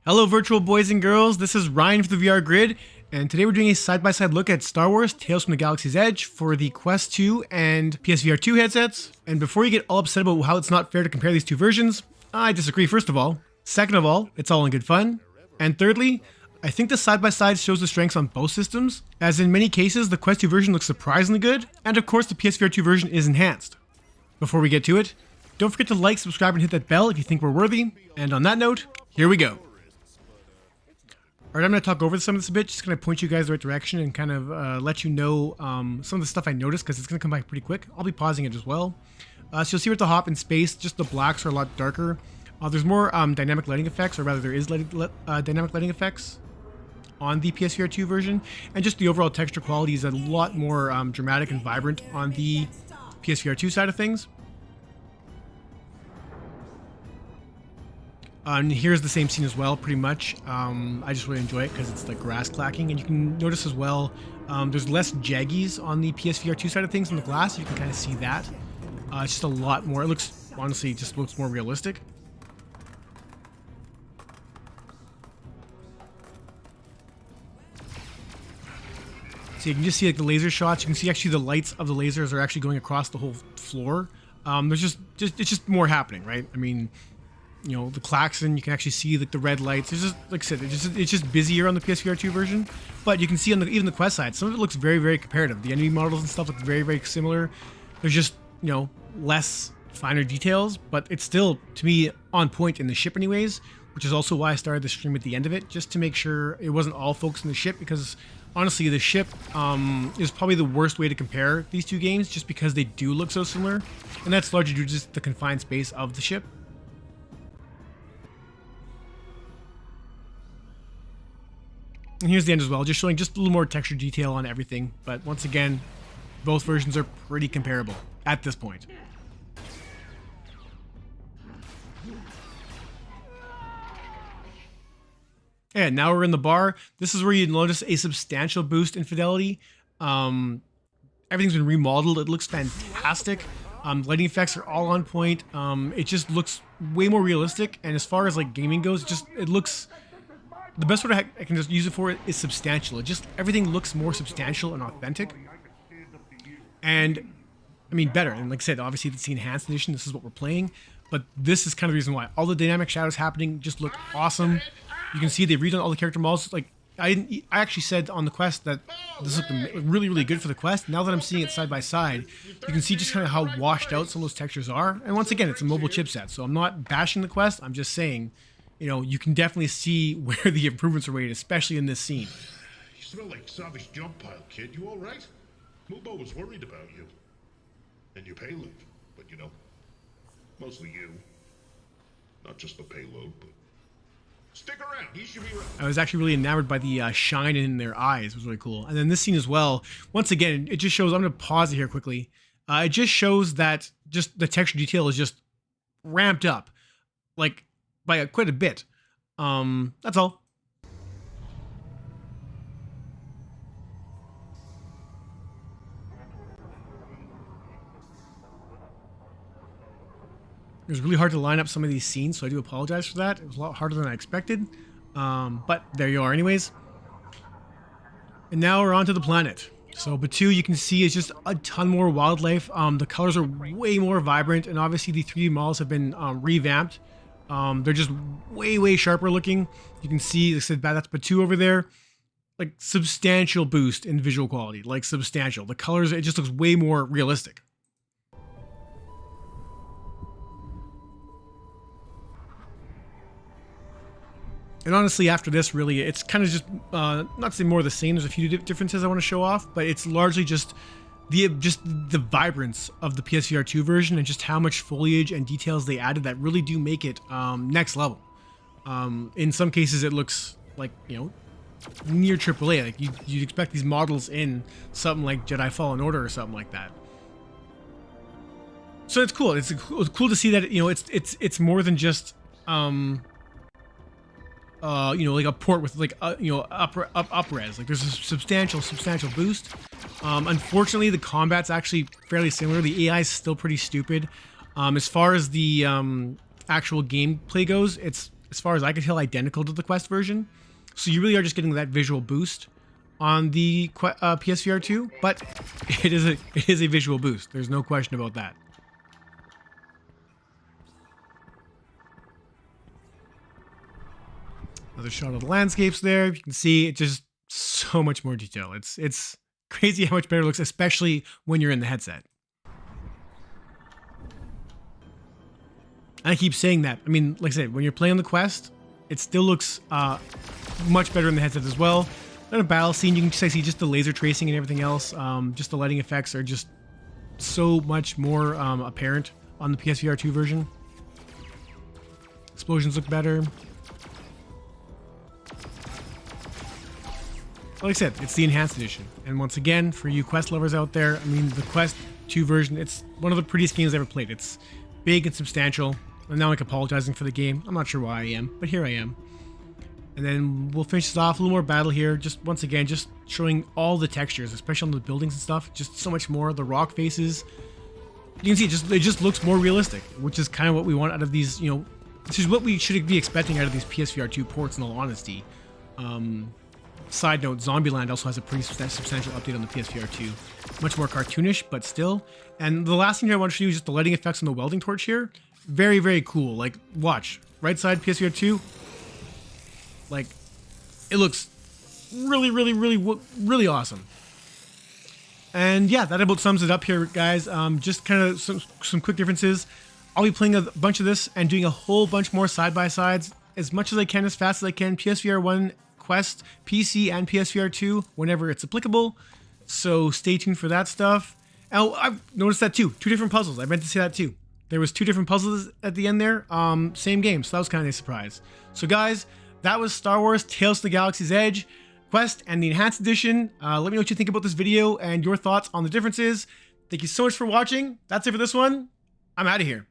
Hello virtual boys and girls, this is Ryan for the VR Grid, and today we're doing a side-by-side look at Star Wars Tales from the Galaxy's Edge for the Quest 2 and PSVR 2 headsets. And before you get all upset about how it's not fair to compare these two versions, I disagree first of all. Second of all, it's all in good fun. And thirdly, I think the side-by-side shows the strengths on both systems, as in many cases the Quest 2 version looks surprisingly good, and of course the PSVR 2 version is enhanced. Before we get to it, don't forget to like, subscribe, and hit that bell if you think we're worthy. And on that note, here we go. Alright, I'm going to talk over some of this a bit, just going to point you guys the right direction and kind of let you know some of the stuff I noticed, because it's going to come back pretty quick. I'll be pausing it as well. So you'll see with the hop in space, just the blacks are a lot darker. There's more dynamic lighting effects, or rather there is dynamic lighting effects on the PSVR 2 version. And just the overall texture quality is a lot more dramatic and vibrant on the PSVR 2 side of things. And here's the same scene as well, pretty much. I just really enjoy it because it's like grass clacking, and you can notice as well, there's less jaggies on the PSVR 2 side of things in the glass. You can kind of see that. It's just a lot more. It looks, honestly, just looks more realistic. So you can just see like the laser shots. You can see actually the lights of the lasers are actually going across the whole floor. It's just more happening, right? I mean, you know, the klaxon, you can actually see like the red lights. It's just, like I said, it's just busier on the PSVR 2 version. But you can see on even the Quest side, some of it looks very, very comparative. The enemy models and stuff look very, very similar. There's just, you know, less finer details, but it's still, to me, on point in the ship anyways, which is also why I started the stream at the end of it, just to make sure it wasn't all focused on the ship, because honestly, the ship is probably the worst way to compare these two games, just because they do look so similar, and that's largely due to just the confined space of the ship. And here's the end as well, just showing just a little more texture detail on everything. But once again, both versions are pretty comparable at this point. And now we're in the bar. This is where you notice a substantial boost in fidelity. Everything's been remodeled. It looks fantastic. Lighting effects are all on point. It just looks way more realistic. And as far as like gaming goes, it looks... The best word I can just use it for is substantial. Everything looks more substantial and authentic. And, I mean, better. And like I said, obviously it's the enhanced edition. This is what we're playing. But this is kind of the reason why. All the dynamic shadows happening just look awesome. You can see they've redone all the character models. Like, I actually said on the Quest that this looked really, really good for the Quest. Now that I'm seeing it side by side, you can see just kind of how washed out some of those textures are. And once again, it's a mobile chipset. So I'm not bashing the Quest. I'm just saying, you know, you can definitely see where the improvements are made, especially in this scene. You smell like savage jump pile, kid. You all right? Mubo was worried about you. And your payload. But, you know, mostly you. Not just the payload, but... Stick around, he should be right. I was actually really enamored by the shine in their eyes. It was really cool. And then this scene as well, once again, it just shows... I'm going to pause it here quickly. It just shows that just the texture detail is just ramped up. Like... by quite a bit. That's all. It was really hard to line up some of these scenes, so I do apologize for that. It was a lot harder than I expected. But there you are anyways. And now we're on to the planet. So Batu, you can see, is just a ton more wildlife. The colors are way more vibrant, and obviously the 3D models have been revamped. They're just way sharper looking. You can see, like I said, that's Batu over there. Like, substantial boost in visual quality. Like, substantial. The colors, it just looks way more realistic. And honestly, after this, really, it's kind of just, not to say more of the same. There's a few differences I want to show off, but it's largely just the vibrance of the PSVR 2 version and just how much foliage and details they added that really do make it next level. In some cases, it looks like, you know, near AAA. Like you'd expect these models in something like Jedi Fallen Order or something like that. So it's cool. It's cool to see that, you know, it's more than just you know, like a port with like you know, up res. Like there's a substantial boost. Unfortunately, the combat's actually fairly similar. The AI is still pretty stupid. As far as the actual gameplay goes, it's as far as I could tell, identical to the Quest version. So you really are just getting that visual boost on the PSVR 2, but it is a visual boost. There's no question about that. Another shot of the landscapes there. You can see it's just so much more detail. It's crazy how much better it looks, especially when you're in the headset. And I keep saying that. I mean, like I said, when you're playing on the Quest, it still looks much better in the headset as well. In a battle scene, you can just see just the laser tracing and everything else. Just the lighting effects are just so much more apparent on the PSVR 2 version. Explosions look better. Like I said, it's the enhanced edition. And once again, for you Quest lovers out there, I mean, the Quest 2 version, it's one of the prettiest games I've ever played. It's big and substantial. I'm now like apologizing for the game. I'm not sure why I am, but here I am. And then we'll finish this off, a little more battle here. Just once again, just showing all the textures, especially on the buildings and stuff. Just so much more. The rock faces. You can see it just looks more realistic, which is kind of what we want out of these, you know, this is what we should be expecting out of these PSVR 2 ports, in all honesty. Side note, Zombieland also has a pretty substantial update on the PSVR 2. Much more cartoonish, but still. And the last thing here I want to show you is just the lighting effects on the Welding Torch here. Very, very cool. Like, watch. Right side PSVR 2. Like, it looks really, really, really, really awesome. And yeah, that about sums it up here, guys. Just kind of some quick differences. I'll be playing a bunch of this and doing a whole bunch more side-by-sides as much as I can, as fast as I can. PSVR 1, Quest, PC, and PSVR 2 whenever it's applicable. So stay tuned for that stuff. And I've noticed that too. 2 different puzzles. I meant to say that too. There was 2 different puzzles at the end there. Same game, so that was kind of a surprise. So guys, that was Star Wars Tales from the Galaxy's Edge, Quest, and the Enhanced Edition. Let me know what you think about this video and your thoughts on the differences. Thank you so much for watching. That's it for this one. I'm out of here.